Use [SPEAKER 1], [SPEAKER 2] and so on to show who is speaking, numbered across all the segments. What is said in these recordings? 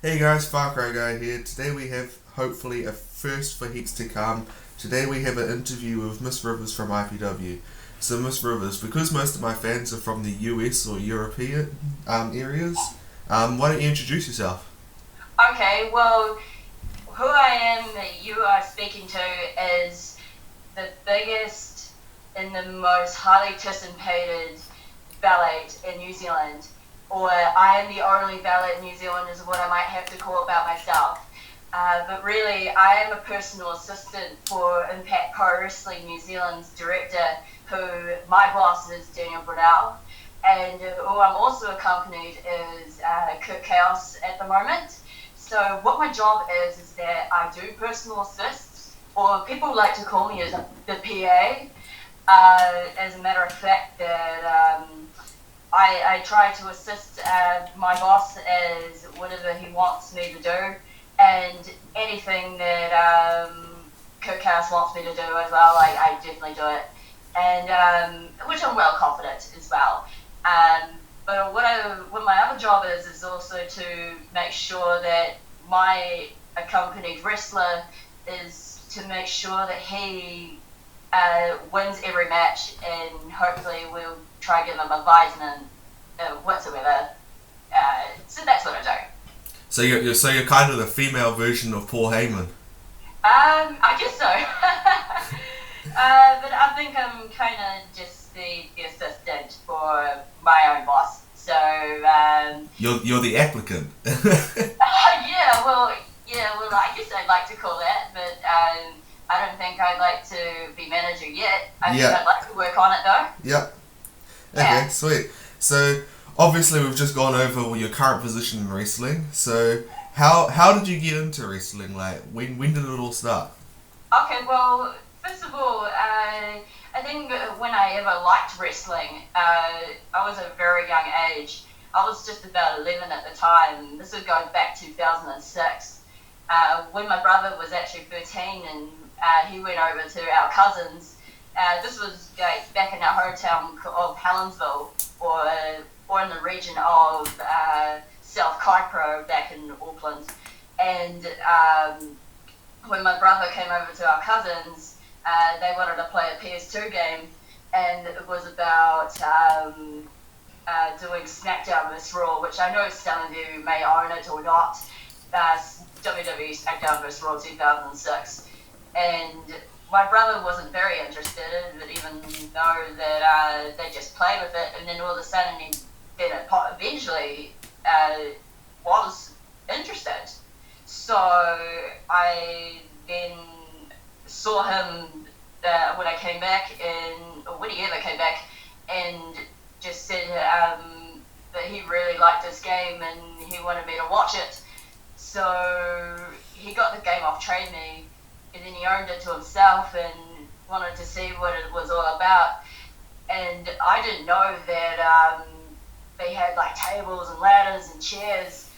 [SPEAKER 1] Hey guys, Far Cry Guy here. Today we have hopefully a first for heaps to come. Today we have an interview with Miss Rivers from IPW. So Miss Rivers, because most of my fans are from the US or European areas, why don't you introduce yourself?
[SPEAKER 2] Okay, well, who I am that you are speaking to is the biggest and the most highly anticipated ballet in New Zealand, or I am the only ballet in New Zealand, is what I might have to call about myself. But really, I am a personal assistant for Impact Pro Wrestling New Zealand's director, who my boss is Daniel Brunel, and who I'm also accompanied is Kurt Chaos at the moment. So what my job is that I do personal assists, or people like to call me as the PA. As a matter of fact, that I try to assist my boss as whatever he wants me to do, and anything that Kirk House wants me to do as well, I definitely do it, and which I'm well confident as well. Um, but what my other job is also to make sure that my accompanied wrestler is to make sure that he wins every match, and hopefully we'll try to give him advice and whatsoever. So that's what I do.
[SPEAKER 1] So you're kind of the female version of Paul Heyman.
[SPEAKER 2] I guess so. But I think I'm kind of just the assistant for my own boss. So
[SPEAKER 1] You're the applicant.
[SPEAKER 2] I guess I'd like to call that, but I don't think I'd like to be manager yet. I think
[SPEAKER 1] Yeah.
[SPEAKER 2] I'd like to work on it though.
[SPEAKER 1] Yep. Okay,
[SPEAKER 2] Yeah.
[SPEAKER 1] sweet. So obviously we've just gone over your current position in wrestling. So how did you get into wrestling? Like when did it all start?
[SPEAKER 2] Okay, well, first of all, I think when I ever liked wrestling, I was at a very young age. I was just about 11 at the time. This was going back 2006. When my brother was actually 13 and he went over to our cousins. This was back in our hometown of Helensville, or in the region of South Kaipro back in Auckland. And when my brother came over to our cousins, they wanted to play a PS2 game, and it was about doing SmackDown vs Raw, which I know some of you may own it or not. WWE SmackDown vs Raw 2006, and my brother wasn't very interested, but even though that they just played with it, and then all of a sudden he then eventually was interested. So I then saw him when I came back, or when he ever came back, and just said that he really liked this game and he wanted me to watch it. So he got the game off Trade Me, and then he owned it to himself and wanted to see what it was all about. And I didn't know that they had like tables and ladders and chairs,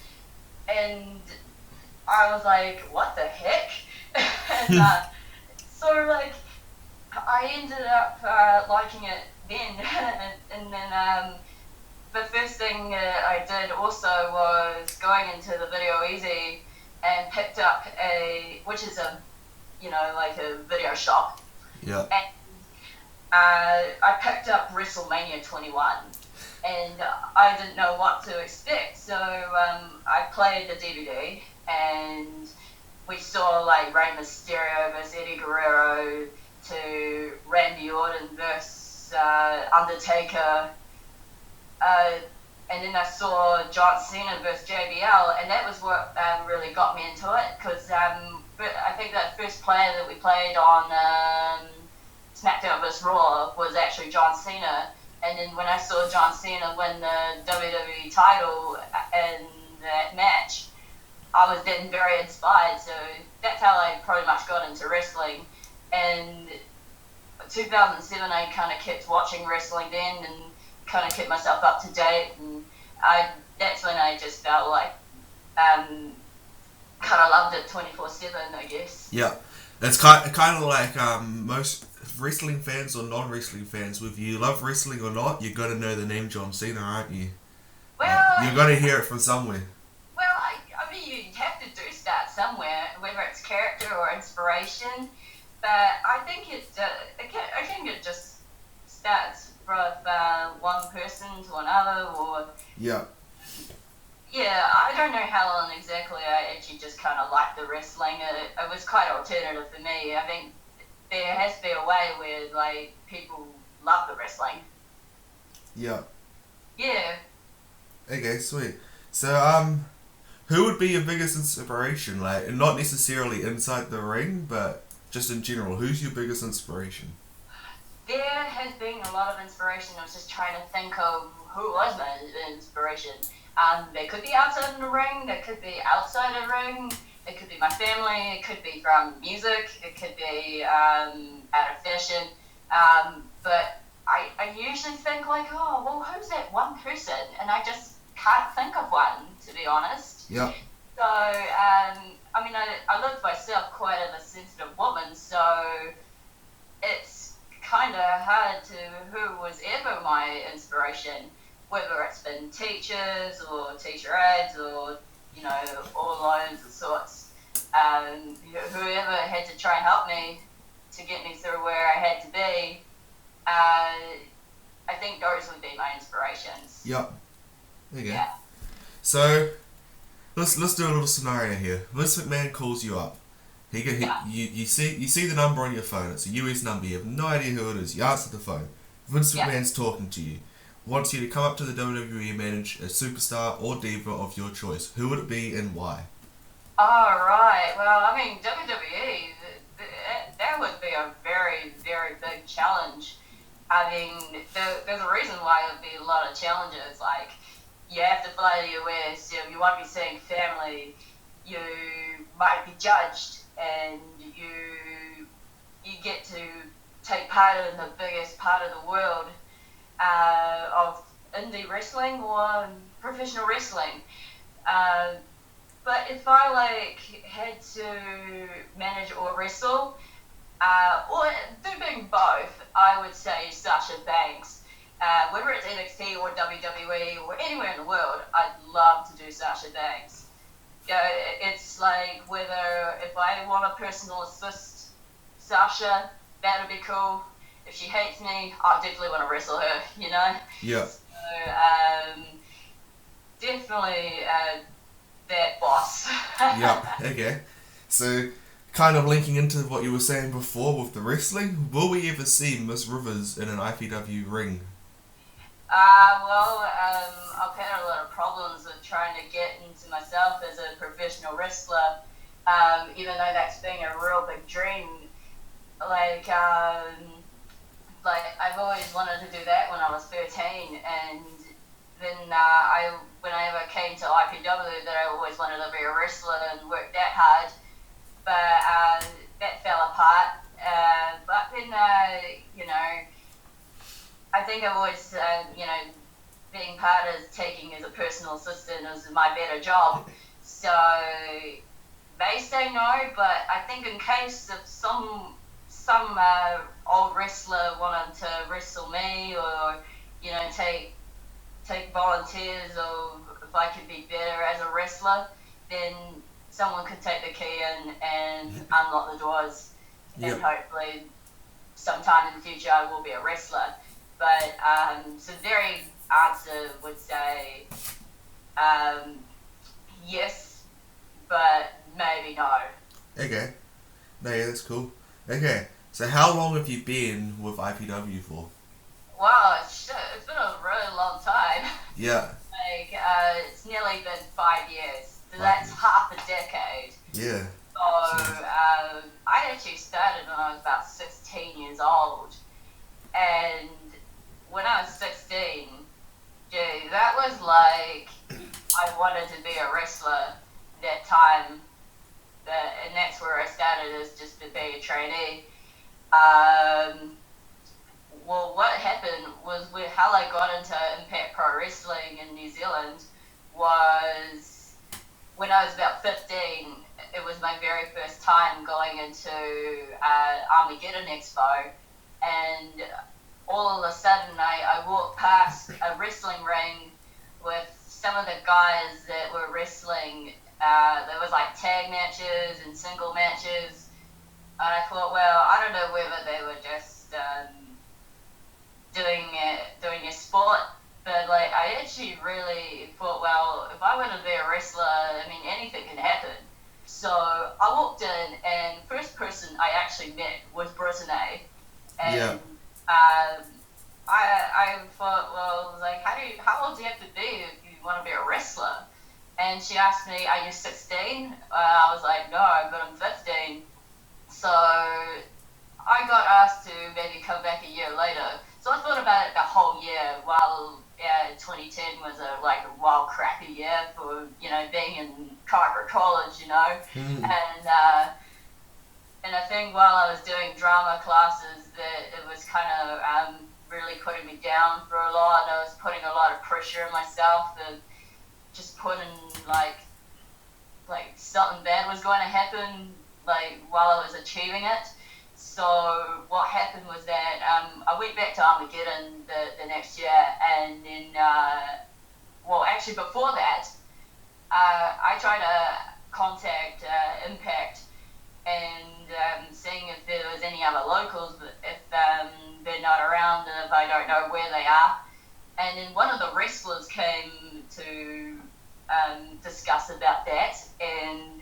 [SPEAKER 2] and I was like, what the heck? And so I ended up liking it then, and then the first thing I did also was going into the Video Easy and picked up which is a video shop,
[SPEAKER 1] Yeah.
[SPEAKER 2] and I picked up WrestleMania 21, and I didn't know what to expect, so I played the DVD, and we saw like Rey Mysterio versus Eddie Guerrero to Randy Orton versus Undertaker, and then I saw John Cena versus JBL, and that was what really got me into it, because I think that first player that we played on SmackDown vs Raw was actually John Cena, and then when I saw John Cena win the WWE title in that match, I was then very inspired. So that's how I pretty much got into wrestling. And 2007, I kind of kept watching wrestling then, and kind of kept myself up to date. And that's when I just felt like kind of loved it 24/7, I guess.
[SPEAKER 1] Yeah. It's kind of like most wrestling fans or non-wrestling fans. Whether you love wrestling or not, you got to know the name John Cena, aren't you?
[SPEAKER 2] Well,
[SPEAKER 1] You got to hear it from somewhere.
[SPEAKER 2] well, I mean, somewhere, whether it's character or inspiration. But I think I think it just starts from one person to another, or
[SPEAKER 1] Yeah.
[SPEAKER 2] yeah, I don't know how long exactly I actually just kind of liked the wrestling. It was quite alternative for me. I think there has to be a way where like people love the wrestling.
[SPEAKER 1] Yeah.
[SPEAKER 2] Yeah.
[SPEAKER 1] Okay, sweet. So, who would be your biggest inspiration? Like, not necessarily inside the ring, but just in general. Who's your biggest inspiration?
[SPEAKER 2] There has been a lot of inspiration. I was just trying to think of who was my inspiration. They could be outside in the ring. They could be outside the ring. It could be my family. It could be from music. It could be out of fashion. But I usually think like, oh, well, who's that one person? And I just can't think of one, to be honest.
[SPEAKER 1] Yeah.
[SPEAKER 2] So, I mean, I look myself quite as a sensitive woman, so it's kind of hard to who was ever my inspiration, whether it's been teachers or teacher aides or, you know, all those sorts. Whoever had to try and help me to get me through where I had to be, I think those would be my inspirations.
[SPEAKER 1] Yeah. Okay.
[SPEAKER 2] Yeah.
[SPEAKER 1] So, let's do a little scenario here. Vince McMahon calls you up. You see the number on your phone. It's a US number. You have no idea who it is. You answer the phone. Vince McMahon's talking to you. Wants you to come up to the WWE and manage a superstar or diva of your choice. Who would it be and why?
[SPEAKER 2] Alright, well, I mean, WWE, that would be a very, very big challenge. I mean, there's a reason why it would be a lot of challenges. Like, you have to fly to the US, you won't be seeing family, you might be judged, and you get to take part in the biggest part of the world of indie wrestling or professional wrestling. But if I had to manage or wrestle, or doing both, I would say Sasha Banks. Whether it's NXT or WWE or anywhere in the world, I'd love to do Sasha Banks. It's like whether if I want a personal assist Sasha, that'd be cool. If she hates me, I definitely want to wrestle her, you know?
[SPEAKER 1] Yeah.
[SPEAKER 2] So, definitely that boss.
[SPEAKER 1] Yeah. Okay. So, kind of linking into what you were saying before with the wrestling, will we ever see Miss Rivers in an IPW ring?
[SPEAKER 2] I've had a lot of problems with trying to get into myself as a professional wrestler, even though that's been a real big dream. Like I've always wanted to do that when I was 13, and then whenever I came to IPW, that I always wanted to be a wrestler and work that hard, but that fell apart. But then, I think I've always, being part of taking as a personal assistant is my better job. So they say no, but I think in case if some old wrestler wanted to wrestle me, or take volunteers, or if I could be better as a wrestler, then someone could take the key and unlock the doors, and hopefully sometime in the future I will be a wrestler. But so very answer would say yes, but maybe no.
[SPEAKER 1] Okay. No, yeah, that's cool. Okay. So how long have you been with IPW for?
[SPEAKER 2] Wow, it's been a really long time.
[SPEAKER 1] Yeah.
[SPEAKER 2] It's nearly been 5 years. So that's half a decade.
[SPEAKER 1] Yeah.
[SPEAKER 2] So I actually started when I was about 16 years old. And when I was 16, that was like I wanted to be a wrestler that time. And that's where I started, as just to be a trainee. Well, what happened was how I got into Impact Pro Wrestling in New Zealand was when I was about 15. It was my very first time going into Armageddon Expo, and all of a sudden I walked past a wrestling ring with some of the guys that were wrestling there was like tag matches and single matches. And I thought, well, I don't know whether they were just doing a sport, but like I actually really thought, well, if I want to be a wrestler, I mean, anything can happen. So I walked in, and first person I actually met was Brittany, and
[SPEAKER 1] Yeah.
[SPEAKER 2] I thought, well, like, how old do you have to be if you want to be a wrestler? And she asked me, are you 16? I was like, no, but I'm 15. So I got asked to maybe come back a year later. So I thought about it the whole year while 2010 was a wild crappy year for, being in Carver College,
[SPEAKER 1] Mm.
[SPEAKER 2] And I think while I was doing drama classes that it was kind of really putting me down for a lot. I was putting a lot of pressure on myself and just putting like something bad was going to happen while I was achieving it. So what happened was that I went back to Armageddon the next year, and then actually before that I tried to contact Impact and seeing if there was any other locals, if they're not around and if I don't know where they are. And then one of the wrestlers came to discuss about that and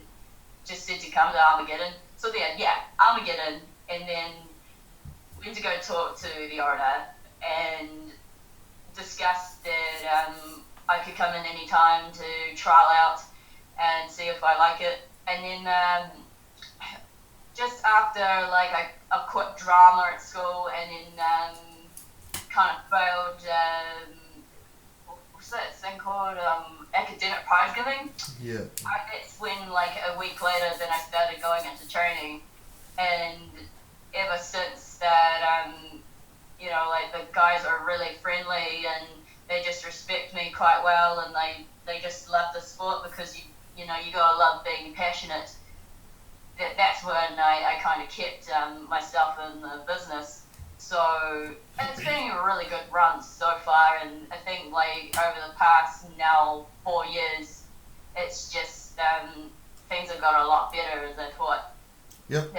[SPEAKER 2] just said to come to Armageddon. So then, Armageddon, and then went to go talk to the owner and discussed that I could come in any time to trial out and see if I like it. And then just after I quit drama at school and then kind of failed what's that thing called academic prize giving.
[SPEAKER 1] Yeah.
[SPEAKER 2] That's when a week later then I started going into training, and ever since that the guys are really friendly and they just respect me quite well, and they just love the sport because you gotta love being passionate. That's when I kind of kept myself in the business. So it's been a really good run so far, and I think over the past now 4 years, it's just things have got a lot better as I thought.
[SPEAKER 1] Yep.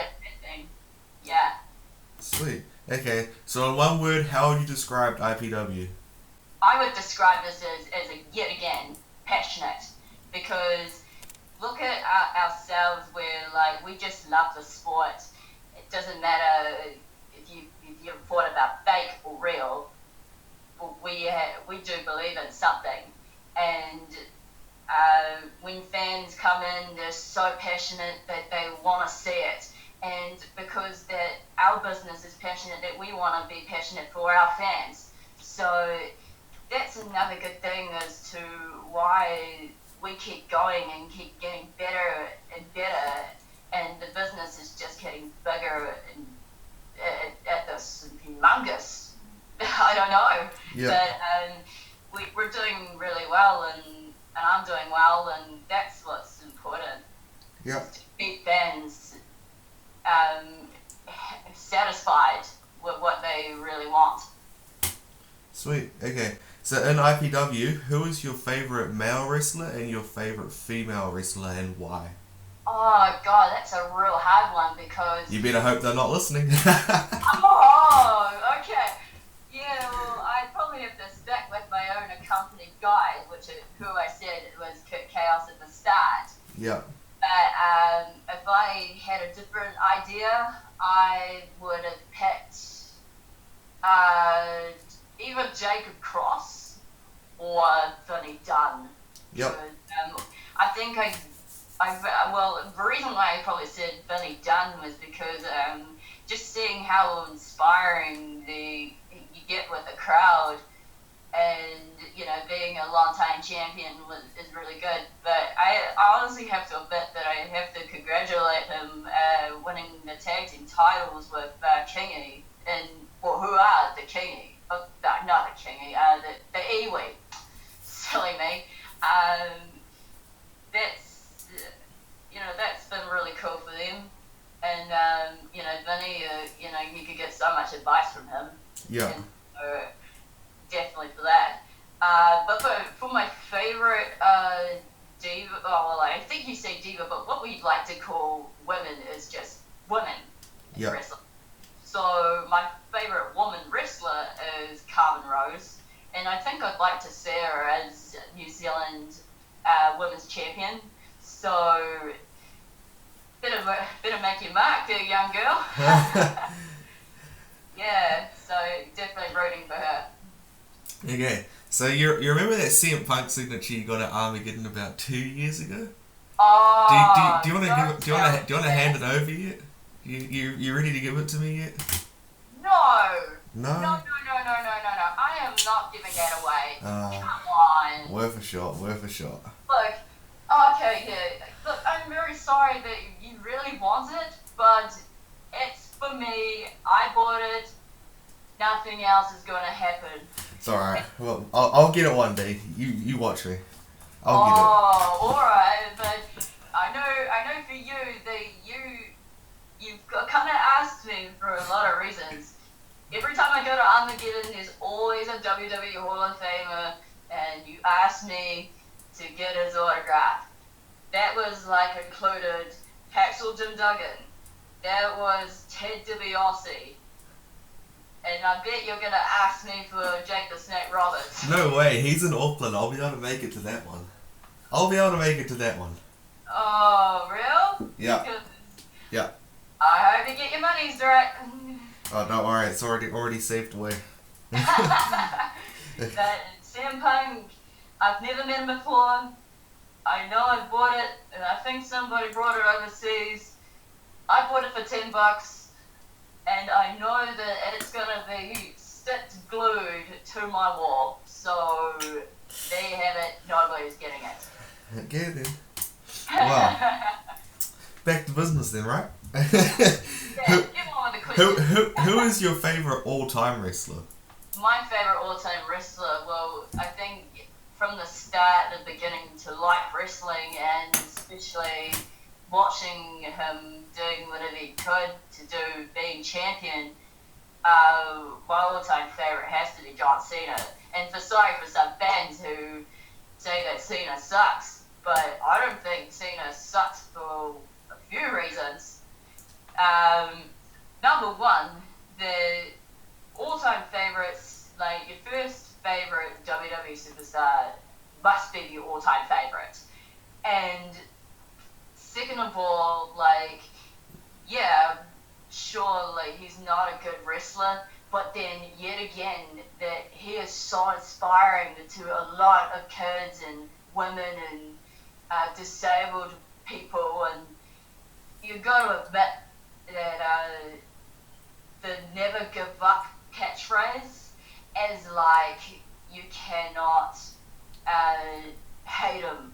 [SPEAKER 2] Yeah.
[SPEAKER 1] Sweet. Okay, so in one word, how would you describe IPW?
[SPEAKER 2] I would describe this as yet again, passionate, because look at ourselves where we just love the sport. It doesn't matter if you thought about fake or real. We do believe in something, and when fans come in, they're so passionate that they want to see it. And because that our business is passionate, that we want to be passionate for our fans. So that's another good thing as to why we keep going and keep getting better and better, and the business is just getting bigger and at this humongous, I don't know,
[SPEAKER 1] Yeah.
[SPEAKER 2] but we're doing really well, and I'm doing well, and that's what's important.
[SPEAKER 1] Yeah.
[SPEAKER 2] To keep fans satisfied with what they really want.
[SPEAKER 1] Sweet. Okay. So in IPW, who is your favorite male wrestler and your favorite female wrestler, and why?
[SPEAKER 2] Oh God, that's a real hard one because.
[SPEAKER 1] You better hope they're not listening.
[SPEAKER 2] Oh, okay. Yeah, well, I probably have to stick with my own accompanied guide, who I said was Kurt Chaos at the start.
[SPEAKER 1] Yeah.
[SPEAKER 2] But if I had a different idea, I would have picked either Jacob Cross or Vinny Dunn.
[SPEAKER 1] Yep.
[SPEAKER 2] Because, I think the reason why I probably said Vinny Dunn was because just seeing how inspiring you get with the crowd, and being a long-time champion is really good. But I honestly have to admit that I have to congratulate him winning the tag team titles with Kingy, and who are the Kingy? Oh, not the Kingy, the Iwi. Silly me. That's been really cool for them, and Vinny, you could get so much advice from him.
[SPEAKER 1] Yeah.
[SPEAKER 2] And, definitely for that. But for my favorite diva, well, I think you say diva, but what we like to call women is just women in wrestling. So my favourite woman wrestler is Carmen Rose, and I think I'd like to see her as New Zealand women's champion. So better make your mark there, young girl. Yeah, so definitely rooting for her.
[SPEAKER 1] Okay, so you remember that CM Punk signature you got at Armageddon about 2 years ago?
[SPEAKER 2] Oh,
[SPEAKER 1] do you want to hand it over yet? You ready to give it to me yet?
[SPEAKER 2] No.
[SPEAKER 1] No.
[SPEAKER 2] No. I am not giving that away. Come on.
[SPEAKER 1] Worth a shot.
[SPEAKER 2] Look, okay, yeah. Look, I'm very sorry that you really want it, but it's for me. I bought it. Nothing else is going to happen.
[SPEAKER 1] It's alright. Well, I'll get it one day. You watch me. I'll get it.
[SPEAKER 2] Oh, alright, but I know for you that you've kind of asked me for a lot of reasons. Every time I go to Armageddon, there's always a WWE Hall of Famer, and you asked me to get his autograph. That was included Hacksaw Jim Duggan. That was Ted DiBiase. And I bet you're gonna ask me for Jake the Snake Roberts.
[SPEAKER 1] No way, he's in Auckland. I'll be able to make it to that one.
[SPEAKER 2] Oh, real?
[SPEAKER 1] Yeah. Yeah.
[SPEAKER 2] I hope you get your monies right.
[SPEAKER 1] Oh, don't worry, it's already saved away.
[SPEAKER 2] That CM Punk, I've never met him before. I know I bought it, and I think somebody brought it overseas. I bought it for $10. And I know that it's gonna be glued to my wall. So there you have it. Nobody's getting it.
[SPEAKER 1] Okay then. Wow. Back to business then, right?
[SPEAKER 2] Yeah, get on with the question.
[SPEAKER 1] Who is your favourite all-time wrestler?
[SPEAKER 2] My favourite all-time wrestler. Well, I think from the start, the beginning to like wrestling, and especially watching him doing whatever he could to do being champion, my all-time favourite has to be John Cena. And sorry for some fans who say that Cena sucks, but I don't think Cena sucks for a few reasons. Number one, the all-time favourites, your first favourite WWE superstar must be your all-time favourite. And second of all, yeah, sure, he's not a good wrestler, but then yet again, that he is so inspiring to a lot of kids and women and disabled people, and you've got to admit that the never give up catchphrase is you cannot hate him.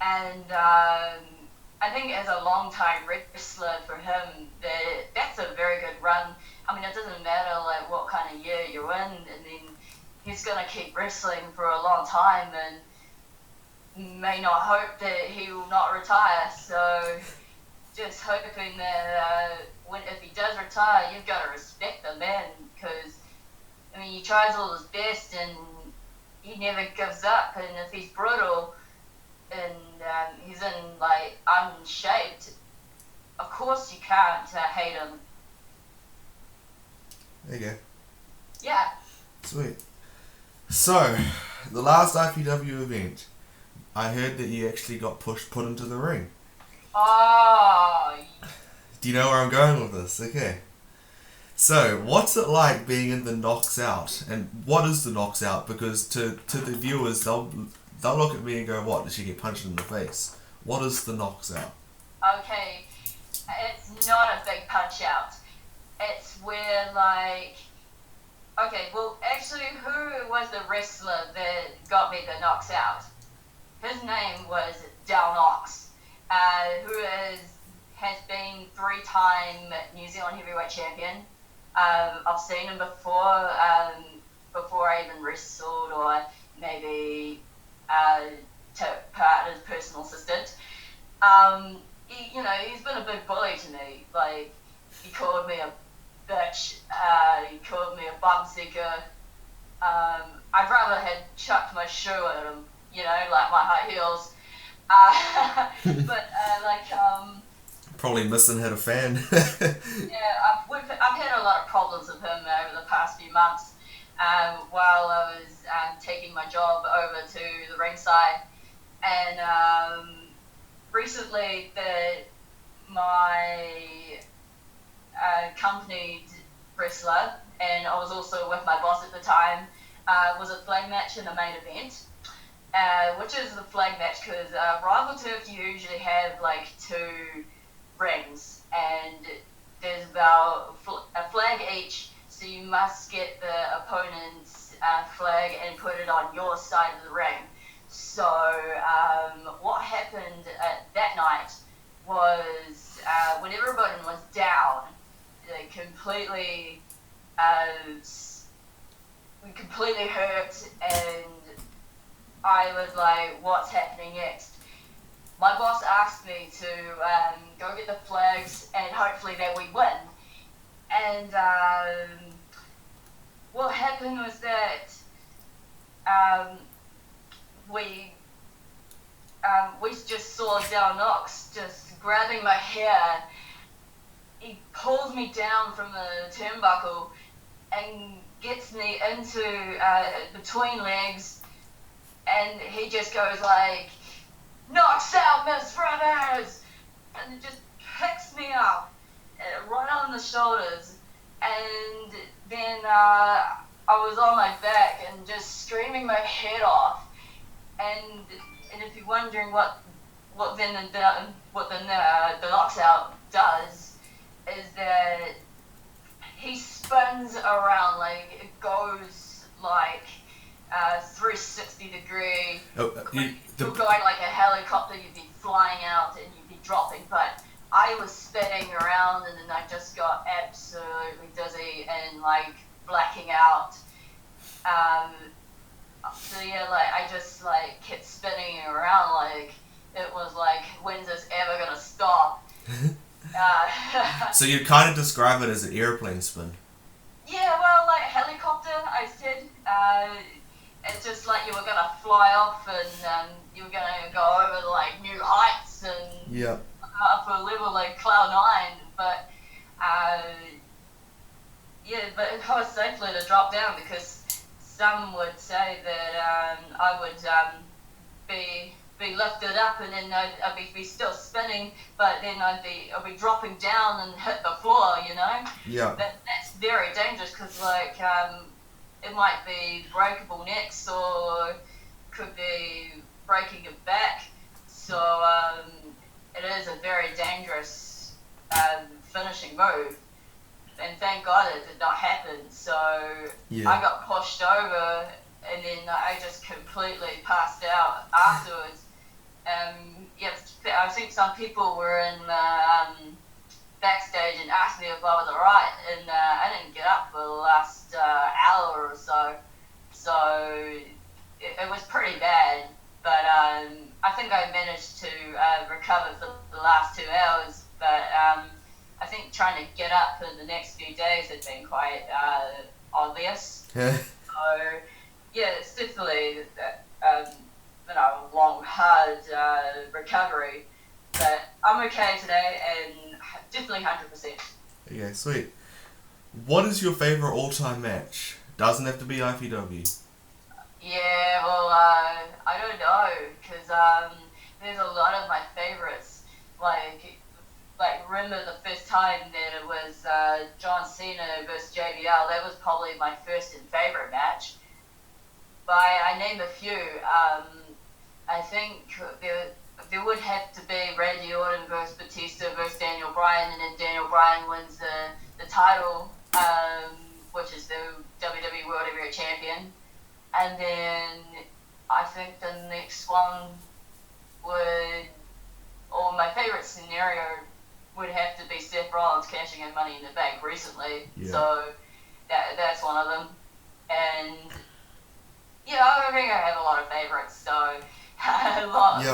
[SPEAKER 2] And I think as a long-time wrestler for him, that's a very good run. I mean, it doesn't matter what kind of year you're in, and then he's going to keep wrestling for a long time and may not hope that he will not retire. So just hoping that if he does retire, you've got to respect the man, because, I mean, he tries all his best and he never gives up, and if he's brutal and he's in unshaped, of course you can't hate him.
[SPEAKER 1] There you go.
[SPEAKER 2] Yeah.
[SPEAKER 1] Sweet. So, the last IPW event, I heard that you actually got put into the ring.
[SPEAKER 2] Oh.
[SPEAKER 1] Do you know where I'm going with this? Okay. So, what's it like being in the Knocks Out? And what is the Knocks Out? Because to the viewers, they'll look at me and go, what, did she get punched in the face? What is the Knocks Out?
[SPEAKER 2] Okay, it's not a big punch out. It's where okay, well actually, who was the wrestler that got me the Knocks Out? His name was Del Knox, who has been 3-time New Zealand heavyweight champion. I've seen him before I even wrestled, or maybe took part as personal assistant. He's been a big bully to me. He called me a bitch. He called me a bum seeker. I'd rather had chucked my shoe at him, my high heels. But
[SPEAKER 1] Probably missing had a fan.
[SPEAKER 2] yeah, I've had a lot of problems with him over the past few months. While I was taking my job over to the ringside, and recently my accompanied wrestler, and I was also with my boss at the time, was a flag match in the main event. Which is the flag match because rival turf you usually have like 2 rings and there's about a flag each, so you must get the opponent's flag and put it on your side of the ring. So what happened that night was when everybody was down, they completely hurt, and I was like, what's happening next? My boss asked me to go get the flags and hopefully that we win. And what happened was that we just saw Del Knox just grabbing my hair. He pulls me down from the turnbuckle and gets me into between legs, and he just goes like, "Knocks out, Miss Rivers!" and it just picks me up right on the shoulders, and then I was on my back and just screaming my head off, and if you're wondering what the knocks out does, is that he spins around, like it goes like 360 degree. You're going like a helicopter. You'd be flying out and you'd be dropping, but I was spinning around and then I just got absolutely dizzy and like blacking out. So yeah, like I just like kept spinning around like it was like, when's this ever gonna stop?
[SPEAKER 1] So you'd kind of describe it as an airplane spin.
[SPEAKER 2] Yeah, well, like helicopter, I said. It's just like you were gonna fly off and you were gonna go over like new heights and up a level like Cloud9, but but it was safely to drop down because some would say that I would be lifted up and then I'd be still spinning, but then I'd be dropping down and hit the floor, you know?
[SPEAKER 1] Yeah.
[SPEAKER 2] That's very dangerous because like it might be breakable necks or could be breaking your back. So it is a very dangerous finishing move. And thank God it did not happen. So I got pushed over and then I just completely passed out afterwards. I think some people were in backstage and asked me if I was alright, and I didn't get up for the last hour or so. So it was pretty bad, but I think I managed to recover for the last 2 hours. But I think trying to get up in the next few days had been quite obvious. So yeah, it's definitely long, hard recovery. But I'm okay today and definitely 100%.
[SPEAKER 1] Okay, sweet. What is your favourite all-time match? Doesn't have to be IPW.
[SPEAKER 2] Yeah, well, I don't know, because there's a lot of my favourites. Like remember the first time that it was John Cena versus JBL. That was probably my first and favourite match. But I name a few. I think there would have to be Randy Orton versus Batista versus Daniel Bryan, and then Daniel Bryan wins the title, which is the WWE World Heavyweight Champion. And then I think the next one my favourite scenario would have to be Seth Rollins cashing in Money in the Bank recently. Yeah. So that's one of them. And yeah, I think I have a lot of favourites. So a lot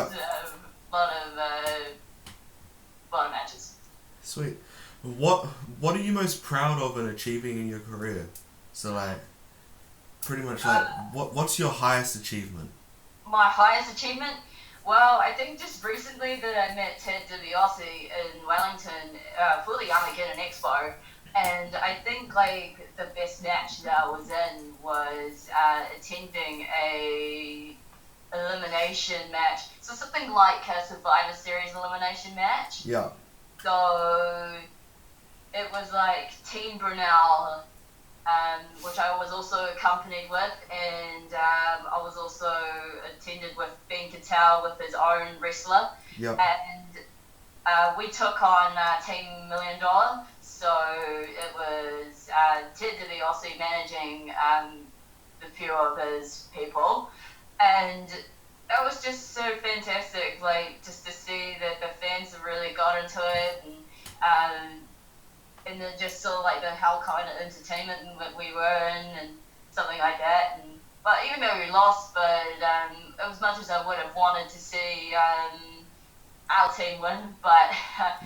[SPEAKER 2] of matches.
[SPEAKER 1] Sweet. What are you most proud of in achieving in your career? So like, pretty much like, what's your highest achievement?
[SPEAKER 2] My highest achievement? Well, I think just recently that I met Ted DiBiase in Wellington for the Armageddon Expo, and I think like the best match that I was in was attending a elimination match. So something like a Survivor Series elimination match.
[SPEAKER 1] Yeah.
[SPEAKER 2] So it was like Team Brunel, which I was also accompanied with, and I was also attended with Ben Cattell with his own wrestler.
[SPEAKER 1] Yep.
[SPEAKER 2] And we took on Team $1 Million. So it was Ted DiBiase managing the few of his people, and it was just so fantastic, like just to see that the fans have really got into it, and then just saw like the how kind of entertainment that we were in and something like that. And but even though we lost, but as much as I would have wanted to see our team win, but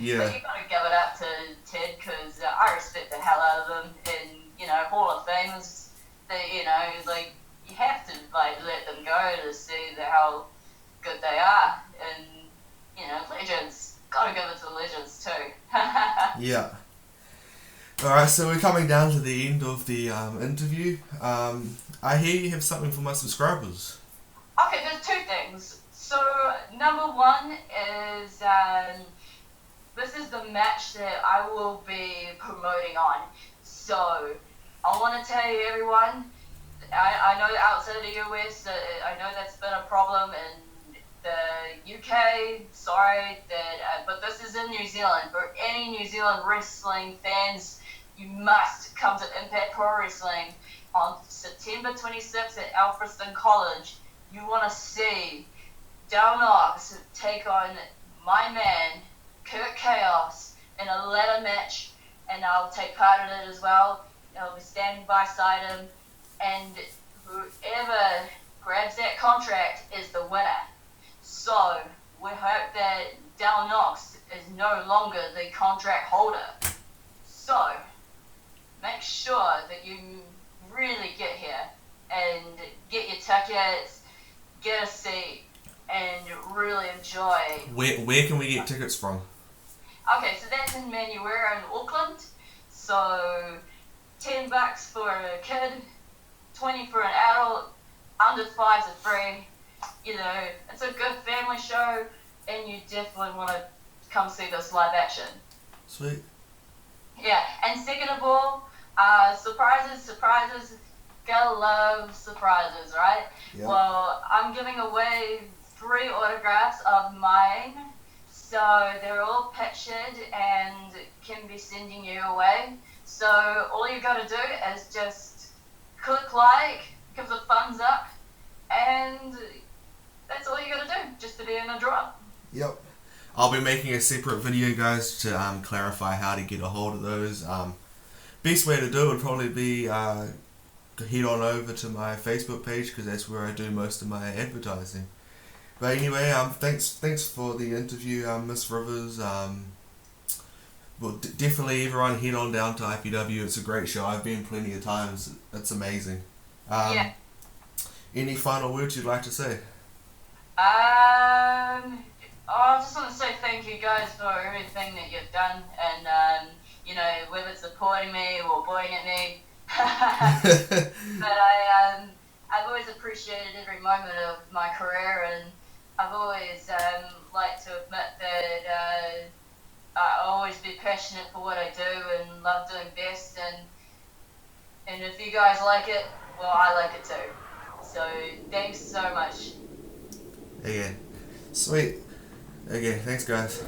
[SPEAKER 1] Yeah.
[SPEAKER 2] but you gotta give it up to Ted because I respect the hell out of him, and Hall of Famers, they like you have to like let them go to see how good they are, and legends, gotta give it to legends too.
[SPEAKER 1] Yeah. Alright, so we're coming down to the end of the interview. I hear you have something for my subscribers.
[SPEAKER 2] Okay, there's two things. So number one is this is the match that I will be promoting on. So I want to tell you, everyone, I know outside of the US, I know that's been a problem in the UK. Sorry that, but this is in New Zealand. For any New Zealand wrestling fans, you must come to Impact Pro Wrestling on September 26th at Alfriston College. You want to see Dale Knox take on my man, Kurt Chaos, in a ladder match, and I'll take part in it as well. I'll be standing beside him, and whoever grabs that contract is the winner. So we hope that Dale Knox is no longer the contract holder. So make sure that you really get here and get your tickets, get a seat, and really enjoy.
[SPEAKER 1] Where can we get tickets from?
[SPEAKER 2] Okay, so that's in Manuera in Auckland. So $10 for a kid, 20 for an adult, under 5's are free. It's a good family show, and you definitely want to come see this live action.
[SPEAKER 1] Sweet.
[SPEAKER 2] Yeah, and second of all, surprises, gotta love surprises, right?
[SPEAKER 1] Yep.
[SPEAKER 2] Well, I'm giving away 3 autographs of mine, so they're all pictured and can be sending you away. So all you gotta do is just click like, give the thumbs up, and that's all you gotta do, just to be in a draw.
[SPEAKER 1] Yep. I'll be making a separate video, guys, to clarify how to get a hold of those. Best way to do it would probably be head on over to my Facebook page, because that's where I do most of my advertising. But anyway, thanks for the interview, Miss Rivers. Well, definitely everyone head on down to IPW. It's a great show. I've been plenty of times. It's amazing.
[SPEAKER 2] Yeah.
[SPEAKER 1] Any final words you'd like to say?
[SPEAKER 2] I just want to say thank you guys for everything that you've done, and whether it's supporting me or pointing at me. But I've always appreciated every moment of my career, and I've always liked to admit that I always be passionate for what I do and love doing best, and if you guys like it, well, I like it too. So thanks so much.
[SPEAKER 1] Again. Sweet. Again, thanks guys.